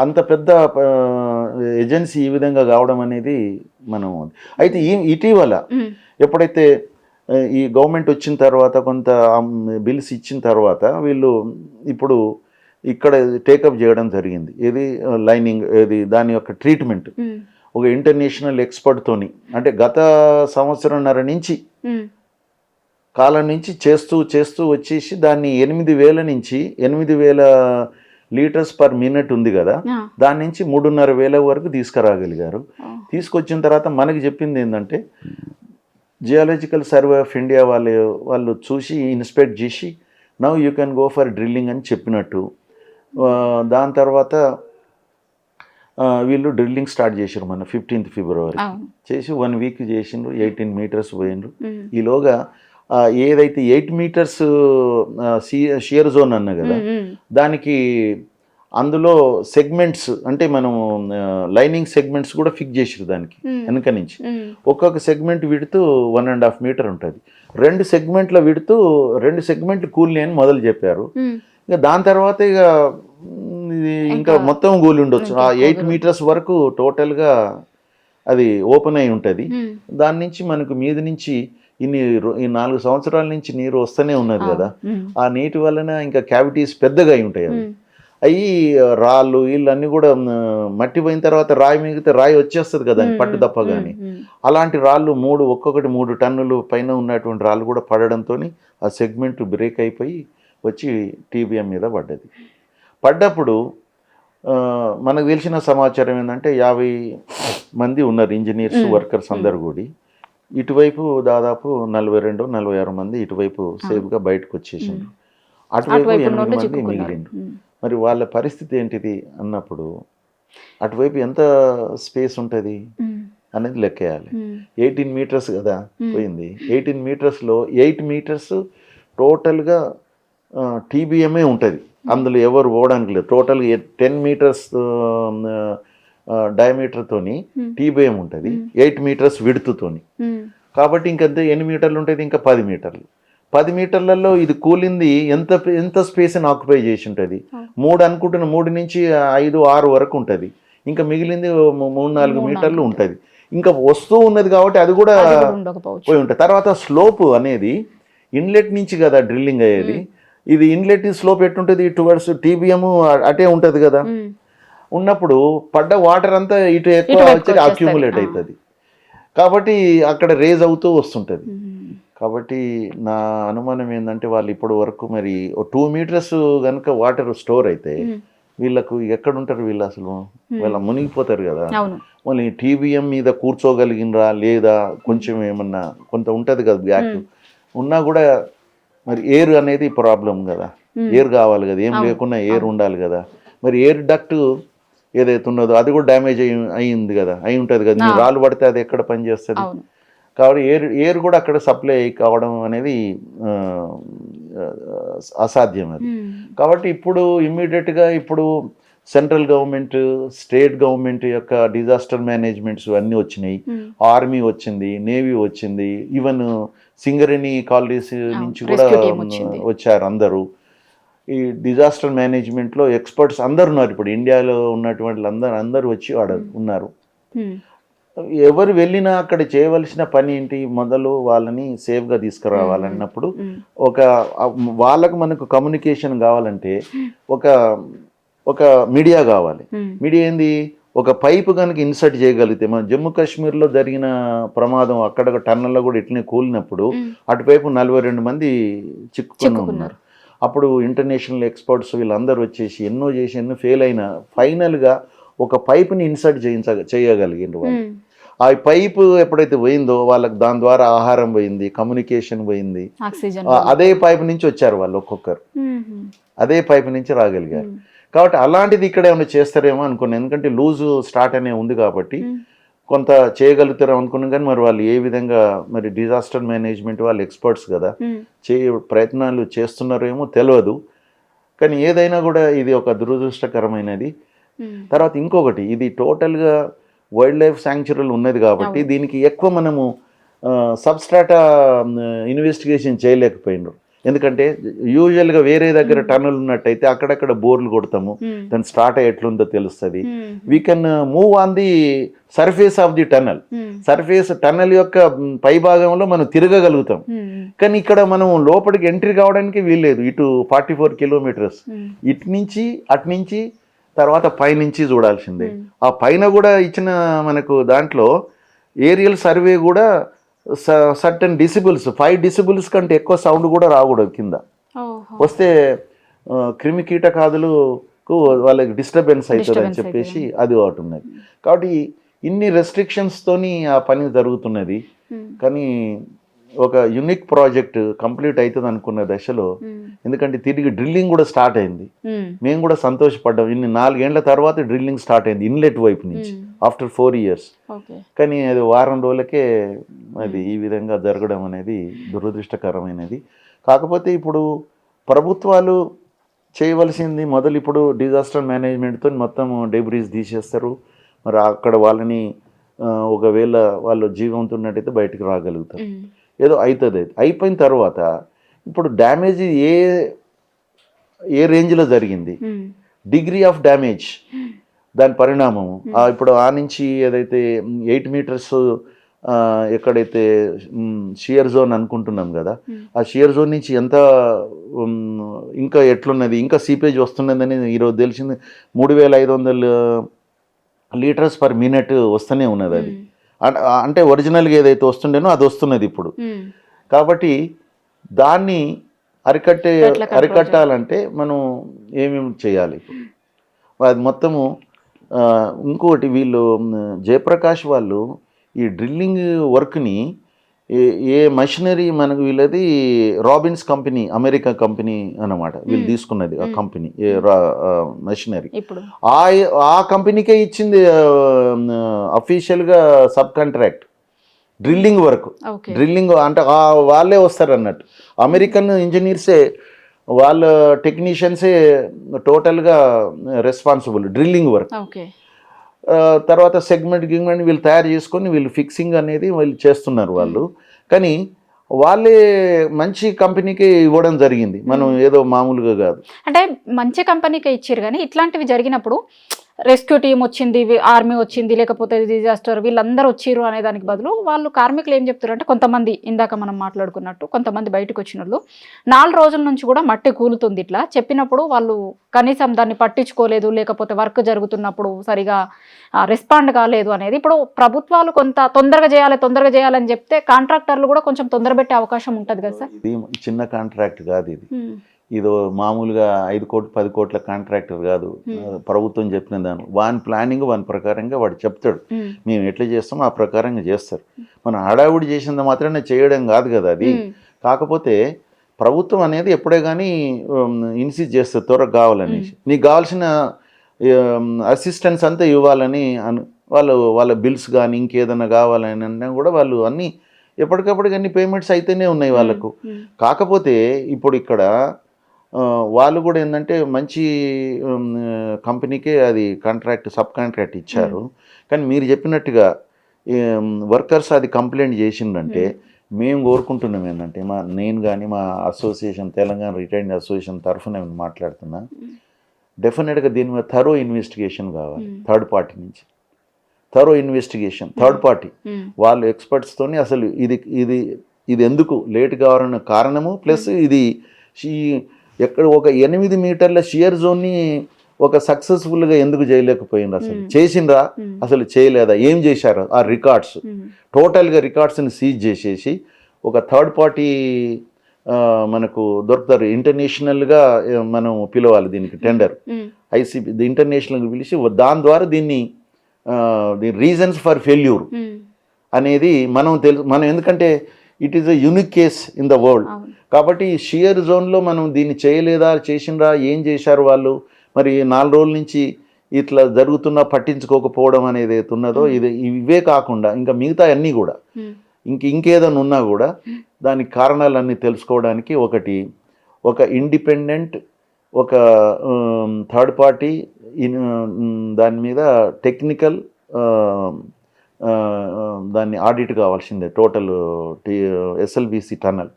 అంత పెద్ద ఏజెన్సీ ఈ విధంగా కావడం అనేది మనం అయితే ఇటీవల ఎప్పుడైతే ఈ గవర్నమెంట్ వచ్చిన తర్వాత కొంత బిల్స్ ఇచ్చిన తర్వాత వీళ్ళు ఇప్పుడు ఇక్కడ టేకప్ చేయడం జరిగింది. ఏది లైనింగ్, ఏది దాని యొక్క ట్రీట్మెంట్ ఒక ఇంటర్నేషనల్ ఎక్స్పర్ట్తోని, అంటే గత సంవత్సరంన్నర నుంచి కాలం నుంచి చేస్తూ చేస్తూ వచ్చేసి దాన్ని 8,000 నుంచి 8,000 లీటర్స్ పర్ మినిట్ ఉంది కదా, దాని నుంచి 3,500 వరకు తీసుకురాగలిగారు. తీసుకొచ్చిన తర్వాత మనకి చెప్పింది ఏంటంటే జియాలజికల్ సర్వే ఆఫ్ ఇండియా వాళ్ళు చూసి ఇన్స్పెక్ట్ చేసి now you can go for drilling అని చెప్పినట్టు. దాని తర్వాత వీళ్ళు డ్రిల్లింగ్ స్టార్ట్ చేసారు మన 15th ఫిబ్రవరి చేసి 1 వీక్ చేసిండ్రు. 18 మీటర్స్ పోయిండ్రు. ఈలోగా ఏదైతే 8 మీటర్స్ షియర్ జోన్ అన్నా కదా, దానికి అందులో సెగ్మెంట్స్ అంటే మనం లైనింగ్ సెగ్మెంట్స్ కూడా ఫిక్స్ చేసారు దానికి వెనక నుంచి. ఒక్కొక్క సెగ్మెంట్ విడుతూ 1.5 మీటర్ ఉంటుంది. 2 సెగ్మెంట్ల విడుతూ 2 సెగ్మెంట్లు కూలి అని మొదలు చెప్పారు. ఇక దాని తర్వాత ఇక ఇంకా మొత్తం కూలి ఉండొచ్చు. ఆ 8 మీటర్స్ వరకు టోటల్గా అది ఓపెన్ అయి ఉంటుంది. దాని నుంచి మనకు మీద నుంచి ఈ 4 సంవత్సరాల నుంచి నీరు వస్తూనే ఉన్నది కదా, ఆ నీటి వలన ఇంకా క్యావిటీస్ పెద్దగా అయి ఉంటాయి. అవి రాళ్ళు వీళ్ళన్నీ కూడా మట్టి పోయిన తర్వాత రాయి మిగితే రాయి వచ్చేస్తుంది కదా పట్టు తప్పగాని, అలాంటి రాళ్ళు ఒక్కొక్కటి 3 టన్నులు పైన ఉన్నటువంటి రాళ్ళు కూడా పడడంతో ఆ సెగ్మెంట్ బ్రేక్ అయిపోయి వచ్చి టీబీఎం మీద పడ్డది. పడ్డప్పుడు మనకు తెలిసిన సమాచారం ఏంటంటే 50 మంది ఉన్నారు ఇంజనీర్స్, వర్కర్స్ అందరు కూడి. ఇటువైపు దాదాపు 42-46 మంది ఇటువైపు సేఫ్గా బయటకు వచ్చేసిండ్రు. అటువైపు 8 మంది మిగిలిండ్రు. మరి వాళ్ళ పరిస్థితి ఏంటిది అన్నప్పుడు అటువైపు ఎంత స్పేస్ ఉంటుంది అనేది లెక్కేయాలి. 18 మీటర్స్ కదా పోయింది. 18 మీటర్స్లో 8 మీటర్స్ టోటల్గా టీబీఎంఏ ఉంటుంది. అందులో ఎవరు పోవడానికి లేదు. టోటల్గా 10 మీటర్స్ డయామీటర్తోని టీబీఎం ఉంటుంది, 8 మీటర్స్ విడుతుతోని. కాబట్టి ఇంకంతే 8 మీటర్లు ఉంటుంది, ఇంకా 10 మీటర్లు. 10 మీటర్లలో ఇది కూలింది ఎంత స్పేస్ని ఆక్యుపై చేసి ఉంటుంది. 3 అనుకుంటున్న 3 నుంచి 5-6 వరకు ఉంటుంది. ఇంకా మిగిలింది 3-4 మీటర్లు ఉంటుంది. ఇంకా వస్తూ ఉన్నది కాబట్టి అది కూడా పోయి ఉంటుంది. తర్వాత స్లోప్ అనేది ఇన్లెట్ నుంచి కదా డ్రిల్లింగ్ అయ్యేది. ఇది ఇన్లెట్ స్లోప్ ఎట్టుంటుంది, టువర్డ్స్ టీబీఎం అటే ఉంటుంది కదా. ఉన్నప్పుడు పడ్డ వాటర్ అంతా ఇటు ఎక్కువ వచ్చి అక్యూములేట్ అవుతుంది. కాబట్టి అక్కడ రేజ్ అవుతూ వస్తుంటుంది. కాబట్టి నా అనుమానం ఏంటంటే వాళ్ళు ఇప్పటి వరకు మరి 2 మీటర్స్ కనుక వాటర్ స్టోర్ అయితే వీళ్ళకు ఎక్కడుంటారు వీళ్ళు, అసలు వీళ్ళ మునిగిపోతారు కదా. మళ్ళీ టీబీఎం మీద కూర్చోగలిగినరా లేదా, కొంచెం ఏమన్నా కొంత ఉంటుంది కదా బ్యాక్ ఉన్నా కూడా మరి ఎయిర్ అనేది ప్రాబ్లం కదా. ఎయిర్ కావాలి కదా, ఏం లేకున్నా ఎయిర్ ఉండాలి కదా. మరి ఎయిర్ డక్ట్ ఏదైతే ఉన్నదో అది కూడా డ్యామేజ్ అయ్యింది కదా, అయి ఉంటుంది కదా. మీరు రాళ్ళు పడితే అది ఎక్కడ పనిచేస్తుంది. కాబట్టి ఎయిర్ కూడా అక్కడ సప్లై కావడం అనేది అసాధ్యం అది. కాబట్టి ఇప్పుడు ఇమ్మీడియట్గా ఇప్పుడు సెంట్రల్ గవర్నమెంట్, స్టేట్ గవర్నమెంట్ యొక్క డిజాస్టర్ మేనేజ్మెంట్స్ అన్నీ వచ్చినాయి. ఆర్మీ వచ్చింది, నేవీ వచ్చింది, ఈవెన్ సింగరేణి కాలనీస్ నుంచి కూడా వచ్చారు అందరూ. ఈ డిజాస్టర్ మేనేజ్మెంట్లో ఎక్స్పర్ట్స్ అందరు ఉన్నారు. ఇప్పుడు ఇండియాలో ఉన్నటువంటి అందరూ వచ్చి ఉన్నారు. ఎవరు వెళ్ళినా అక్కడ చేయవలసిన పని ఏంటి, మొదలు వాళ్ళని సేఫ్గా తీసుకురావాలన్నప్పుడు వాళ్ళకు మనకు కమ్యూనికేషన్ కావాలంటే ఒక మీడియా కావాలి. మీడియా ఏంది, ఒక పైపు కనుక ఇన్సర్ట్ చేయగలిగితే, మన జమ్మూ కాశ్మీర్లో జరిగిన ప్రమాదం అక్కడ టన్నల్లో కూడా ఇట్లనే కూలినప్పుడు అటువైపు 42 మంది చిక్కుకొని ఉన్నారు. అప్పుడు ఇంటర్నేషనల్ ఎక్స్పర్ట్స్ వీళ్ళందరూ వచ్చేసి ఎన్నో ఫెయిల్ అయినా ఫైనల్గా ఒక పైపుని ఇన్సర్ట్ చేయగలిగిన వాళ్ళు. ఆ పైపు ఎప్పుడైతే పోయిందో వాళ్ళకి దాని ద్వారా ఆహారం పోయింది, కమ్యూనికేషన్ పోయింది. అదే పైపు నుంచి వచ్చారు వాళ్ళు, ఒక్కొక్కరు అదే పైపు నుంచి రాగలిగారు. కాబట్టి అలాంటిది ఇక్కడ ఏమైనా చేస్తారేమో అనుకున్నాను. ఎందుకంటే లూజు స్టార్ట్ అనే ఉంది కాబట్టి కొంత చేయగలుగుతారు అనుకున్నాం. కానీ మరి వాళ్ళు ఏ విధంగా మరి డిజాస్టర్ మేనేజ్మెంట్ వాళ్ళు ఎక్స్పర్ట్స్ కదా, ప్రయత్నాలు చేస్తున్నారేమో తెలియదు. కానీ ఏదైనా కూడా ఇది ఒక దురదృష్టకరమైనది. తర్వాత ఇంకొకటి, ఇది టోటల్గా వైల్డ్ లైఫ్ శాంక్చురీలు ఉన్నది కాబట్టి దీనికి ఎక్కువ మనము సబ్స్ట్రాటా ఇన్వెస్టిగేషన్ చేయలేకపోయినారు. ఎందుకంటే యూజువల్గా వేరే దగ్గర టన్నల్ ఉన్నట్టయితే అక్కడక్కడ బోర్లు కొడతాము, దాని స్టార్ట్ ఎట్లుందో తెలుస్తుంది. We can move on the surface of the tunnel. Tunnel యొక్క పై భాగంలో మనం తిరగగలుగుతాం. కానీ ఇక్కడ మనం లోపలికి ఎంట్రీ కావడానికి వీల్లేదు. ఇటు 44 కిలోమీటర్స్ ఇటు నుంచి అటు నుంచి తర్వాత పైనుంచి చూడాల్సిందే. ఆ పైన కూడా ఇచ్చిన మనకు దాంట్లో ఏరియల్ సర్వే కూడా సర్టన్ డిసిబుల్స్ 5 decibels కంటే ఎక్కువ సౌండ్ కూడా రాకూడదు కింద. వస్తే క్రిమి కీటకాదులకు వాళ్ళకి డిస్టర్బెన్స్ అవుతుంది అని చెప్పేసి అది ఒకటి ఉన్నది. కాబట్టి ఇన్ని రెస్ట్రిక్షన్స్తోని ఆ పని జరుగుతున్నది. కానీ ఒక యూనిక్ ప్రాజెక్ట్ కంప్లీట్ అవుతుంది అనుకున్న దశలో, ఎందుకంటే తిరిగి డ్రిల్లింగ్ కూడా స్టార్ట్ అయింది. మేము కూడా సంతోషపడ్డాం. 4 ఏళ్ల తర్వాత డ్రిల్లింగ్ స్టార్ట్ అయింది ఇన్లెట్ వైపు నుంచి ఆఫ్టర్ 4 years. కానీ అది వారం రోజులకే అది ఈ విధంగా జరగడం అనేది దురదృష్టకరమైనది. కాకపోతే ఇప్పుడు ప్రభుత్వాలు చేయవలసింది మొదలు ఇప్పుడు డిజాస్టర్ మేనేజ్మెంట్తో మొత్తం డెబ్రీస్ తీసేస్తారు. మరి అక్కడ వాళ్ళని ఒకవేళ వాళ్ళు జీవంతున్నట్టయితే బయటకు రాగలుగుతారు, ఏదో అవుతుంది. అయిపోయిన తర్వాత ఇప్పుడు డ్యామేజ్ ఏ రేంజ్లో జరిగింది, డిగ్రీ ఆఫ్ డ్యామేజ్, దాని పరిణామము. ఇప్పుడు ఆ నుంచి ఏదైతే 8 meters ఎక్కడైతే షియర్ జోన్ అనుకుంటున్నాం కదా, ఆ షియర్ జోన్ నుంచి ఎంత ఇంకా ఎట్లున్నది, ఇంకా సీపేజ్ వస్తున్నదని ఈరోజు తెలిసింది. 3500 liters per minute వస్తూనే ఉన్నది. అది అంటే ఒరిజినల్గా ఏదైతే వస్తుండేనో అది వస్తున్నది ఇప్పుడు. కాబట్టి దాన్ని అరికట్టాలంటే మనం ఏమేమి చేయాలి అది మొత్తము. ఇంకోటి వీళ్ళు జయప్రకాష్ వాళ్ళు ఈ డ్రిల్లింగ్ వర్క్ని ఏ మెషినరీ మనకు వీళ్ళది రాబిన్స్ కంపెనీ, అమెరికా కంపెనీ అన్నమాట వీళ్ళు తీసుకున్నది. ఆ కంపెనీ మెషినరీ ఆ కంపెనీకే ఇచ్చింది అఫీషియల్గా sub contract drilling work. Drilling అంటే వాళ్ళే వస్తారు అన్నట్టు, అమెరికన్ ఇంజనీర్సే, వాళ్ళ టెక్నీషియన్సే టోటల్గా రెస్పాన్సిబుల్ డ్రిల్లింగ్ వర్క్. తర్వాత సెగ్మెంట్ వీళ్ళు తయారు చేసుకొని వీళ్ళు ఫిక్సింగ్ అనేది వీళ్ళు చేస్తున్నారు వాళ్ళు. కానీ వాళ్ళే మంచి కంపెనీకి ఇవ్వడం జరిగింది, మనం ఏదో మామూలుగా కాదు. అంటే మంచి కంపెనీకి ఇచ్చారు, కానీ ఇట్లాంటివి జరిగినప్పుడు రెస్క్యూ టీం వచ్చింది, ఆర్మీ వచ్చింది, లేకపోతే డిజాస్టర్ వీళ్ళందరూ వచ్చిర్రు అనే దానికి బదులు వాళ్ళు కార్మికులు ఏం చెప్తారు అంటే, కొంతమంది ఇందాక మనం మాట్లాడుకున్నట్టు కొంతమంది బయటకు వచ్చిన వాళ్ళు 4 రోజుల నుంచి కూడా మట్టి కూలుతుంది ఇట్లా చెప్పినప్పుడు వాళ్ళు కనీసం దాన్ని పట్టించుకోలేదు, లేకపోతే వర్క్ జరుగుతున్నప్పుడు సరిగా రెస్పాండ్ కాలేదు అనేది. ఇప్పుడు ప్రభుత్వాలు కొంత తొందరగా చేయాలని చెప్తే కాంట్రాక్టర్లు కూడా కొంచెం తొందర పెట్టే అవకాశం ఉంటుంది కదా సార్. ఇది చిన్న కాంట్రాక్ట్ కాదు, ఇదో మామూలుగా 5 కోట్ల 10 కోట్ల కాంట్రాక్టర్ కాదు. ప్రభుత్వం చెప్పిన వాని ప్లానింగ్ వాని ప్రకారంగా వాడు చెప్తాడు, మేము ఎట్లా చేస్తామో ఆ ప్రకారంగా చేస్తారు. మనం హడావుడి చేసింది మాత్రమే చేయడం కాదు కదా అది. కాకపోతే ప్రభుత్వం అనేది ఎప్పుడే కానీ ఇన్సిస్ట్ చేస్తుంది త్వరగా కావాలని, నీకు కావాల్సిన అసిస్టెన్స్ అంతా ఇవ్వాలని వాళ్ళ బిల్స్ కానీ ఇంకేదైనా కావాలని అన్నా కూడా వాళ్ళు అన్నీ ఎప్పటికప్పటికి అన్ని పేమెంట్స్ అయితేనే ఉన్నాయి వాళ్ళకు. కాకపోతే ఇప్పుడు ఇక్కడ వాళ్ళు కూడా ఏంటంటే మంచి కంపెనీకే అది కాంట్రాక్ట్ సబ్ కాంట్రాక్ట్ ఇచ్చారు. కానీ మీరు చెప్పినట్టుగా వర్కర్స్ అది కంప్లైంట్ చేసిందంటే మేము కోరుకుంటున్నాం ఏంటంటే, నేను కానీ మా అసోసియేషన్ తెలంగాణ రిటైర్డ్ అసోసియేషన్ తరఫున మాట్లాడుతున్నా, డెఫినెట్గా దీని మీద థరో ఇన్వెస్టిగేషన్ కావాలి. థర్డ్ పార్టీ నుంచి థరో ఇన్వెస్టిగేషన్, థర్డ్ పార్టీ వాళ్ళు ఎక్స్పర్ట్స్తోని అసలు ఇది ఎందుకు లేట్ కావాలన్న కారణము, ప్లస్ ఇది ఎక్కడ ఒక 8 మీటర్ల షియర్ జోన్ని ఒక సక్సెస్ఫుల్గా ఎందుకు చేయలేకపోయింది, అసలు చేసిండ్రా అసలు చేయలేదా, ఏం చేశారు, ఆ రికార్డ్స్ టోటల్గా రికార్డ్స్ని సీజ్ చేసేసి ఒక థర్డ్ పార్టీ మనకు దొరుకుతారు. ఇంటర్నేషనల్గా మనం పిలవాలి దీనికి టెండర్, ఐసీబీ ఇంటర్నేషనల్గా పిలిచి దాని ద్వారా దీన్ని రీజన్స్ ఫర్ ఫెయిల్యూర్ అనేది మనం ఎందుకంటే it is a unique case in the world. కాబట్టి షియర్ జోన్లో మనం దీన్ని చేయలేదా, చేసిండ్రా, ఏం చేశారు వాళ్ళు, మరి 4 రోజుల నుంచి ఇట్లా జరుగుతున్నా పట్టించుకోకపోవడం అనేది ఉన్నదో ఇవే కాకుండా ఇంకా మిగతా అన్నీ కూడా ఇంకేదైనా ఉన్నా కూడా దానికి కారణాలన్నీ తెలుసుకోవడానికి ఒక ఇండిపెండెంట్ ఒక థర్డ్ పార్టీ దాని మీద టెక్నికల్ దాన్ని ఆడిట్ కావాల్సిందే, టోటల్ SLBC టన్నల్.